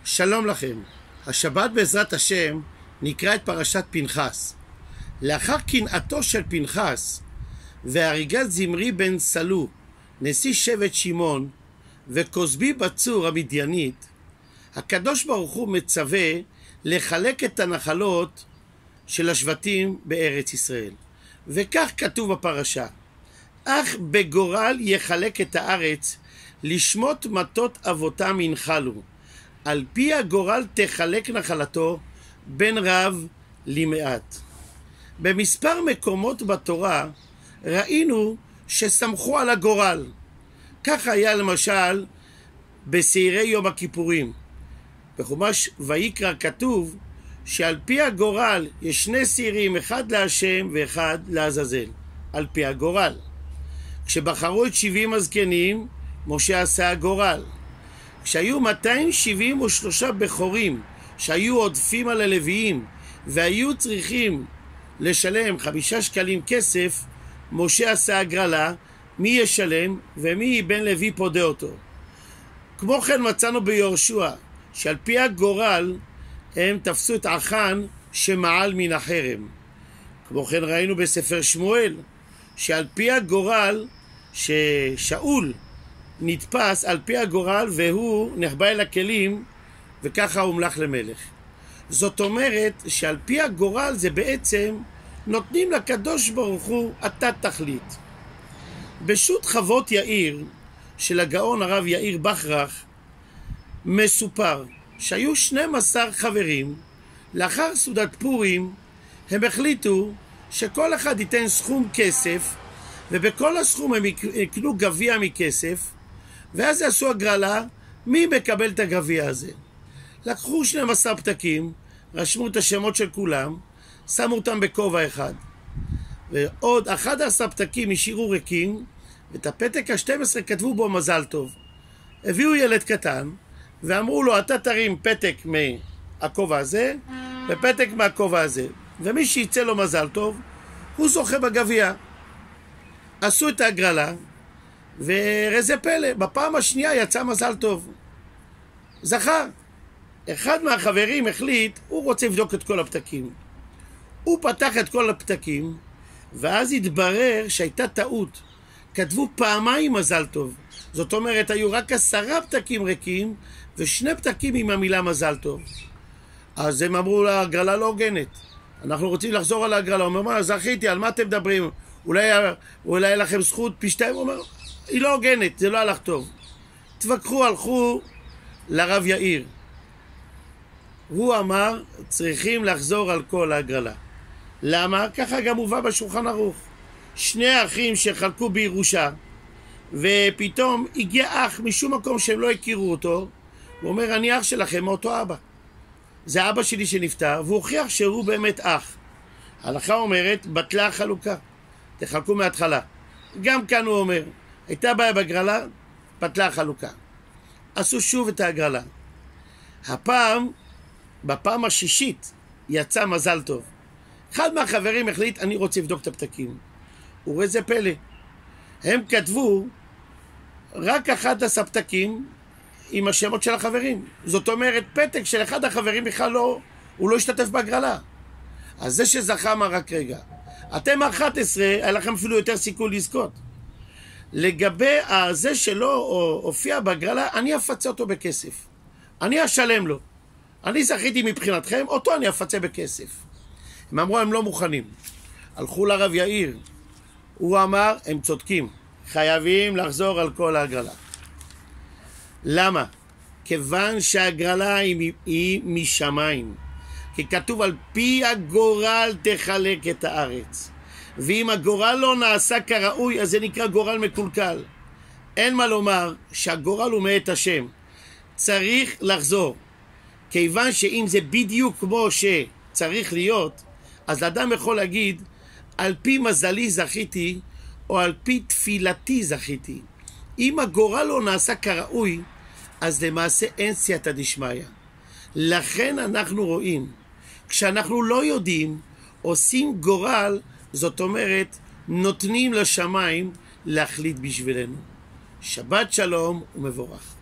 שלום לכם. השבת בעזרת השם נקרא את פרשת פנחס. לאחר קנאתו של פנחס והריגת זמרי בן סלו, נשיא שבט שמעון, וכוזבי בצור המדיינית, הקדוש ברוך הוא מצווה לחלק את הנחלות של השבטים בארץ ישראל. וכך כתוב בפרשה: אך בגורל יחלק את הארץ, לשמות מטות אבותם ינחלו, על פי הגורל תחלק נחלתו בין רב למעט. במספר מקומות בתורה ראינו שסמכו על הגורל. כך היה למשל בסעירי יום הכיפורים. בחומש ויקרא כתוב שעל פי הגורל יש שני שעירים, אחד להשם ואחד לעזאזל, על פי הגורל. כשבחרו את 70 הזקנים, משה עשה הגורל. כשהיו 273 בכורים שהיו עודפים על הלוויים והיו צריכים לשלם 5 שקלים כסף, משה עשה הגרלה מי ישלם ומי בן לוי פודה אותו. כמו כן מצאנו ביהושע שעל פי הגורל הם תפסו את אחן שמעל מן החרם. כמו כן ראינו בספר שמואל שעל פי הגורל ששאול נתפס על פי הגורל והוא נחבא אל הכלים וככה הומלך למלך. זאת אומרת שעל פי הגורל זה בעצם נותנים לקדוש ברוך הוא אתה תחליט. בשו"ת חוות יאיר של הגאון הרב יאיר בכרך מסופר שהיו 12 חברים. לאחר סעודת פורים הם החליטו שכל אחד ייתן סכום כסף, ובכל הסכום הם יקנו גביע מכסף, ואז עשו הגרלה מי מקבל את הגביע הזה. לקחו 12 פתקים, רשמו את השמות של כולם, שמו אותם בכובע אחד, ועוד 11 פתקים השאירו ריקים, ואת הפתק ה-12 כתבו בו מזל טוב. הביאו ילד קטן ואמרו לו אתה תרים פתק מהכובע הזה ופתק מהכובע הזה, ומי שיצא לו מזל טוב הוא זוכה בגביע. עשו את ההגרלה ורזה פלא, בפעם השנייה יצא מזל טוב, זכה. אחד מהחברים החליט הוא רוצה לבדוק את כל הפתקים. הוא פתח את כל הפתקים ואז התברר שהייתה טעות, כתבו פעמיים מזל טוב. זאת אומרת היו רק 10 פתקים ריקים ו2 פתקים עם המילה מזל טוב. אז הם אמרו לה הגרלה לא הוגנת, אנחנו רוצים לחזור על ההגרלה. הוא אומר מה זכיתי, על מה אתם מדברים, אולי לכם זכות פי 2. הוא אומר היא לא הוגנת, זה לא הלך טוב. תווכחו, הלכו לרב יאיר, הוא אמר צריכים לחזור על כל ההגרלה. למה? ככה גם הובא בשולחן ערוך. 2 אחים שחלקו בירושה ופתאום הגיע אח משום מקום שהם לא הכירו אותו, הוא אומר אני אח שלכם מאותו אבא, זה אבא שלי שנפטר, והוא הוכיח שהוא באמת אח. ההלכה אומרת בטלה החלוקה, תחלקו מההתחלה. גם כאן הוא אומר הייתה בעיה בגרלה, בטלה החלוקה. עשו שוב את ההגרלה. בפעם השישית יצא מזל טוב. אחד מהחברים החליט אני רוצה לבדוק את הפתקים. הוא ראה זה פלא, הם כתבו רק 11 פתקים עם השמות של החברים. זאת אומרת פתק של אחד החברים בכלל הוא לא השתתף בהגרלה. אז זה שזכה אמר רק רגע, אתם 11 היה לכם אפילו יותר סיכוי לזכות. לגבי זה שלא הופיע בהגרלה, אני אפצה אותו בכסף, אני אשלם לו. אני זכיתי מבחינתכם, אותו אני אפצה בכסף. הם אמרו הם לא מוכנים. הלכו לרב יאיר, הוא אמר הם צודקים, חייבים לחזור על כל ההגרלה. למה? כיוון שההגרלה היא משמיים, כי כתוב על פי הגורל תחלק את הארץ, ואם הגורל לא נעשה כראוי אז זה נקרא גורל מקולקל. אין מה לומר שהגורל הוא מאת השם, צריך לחזור. כיוון שאם זה בדיוק כמו שצריך להיות, אז אדם יכול להגיד על פי מזלי זכיתי או על פי תפילתי זכיתי. אם הגורל לא נעשה כראוי אז למעשה אין סייעתא דשמיא. לכן אנחנו רואים כשאנחנו לא יודעים עושים גורל, זאת אומרת נותנים לשמיים להחליט בשבילנו. שבת שלום ומבורך.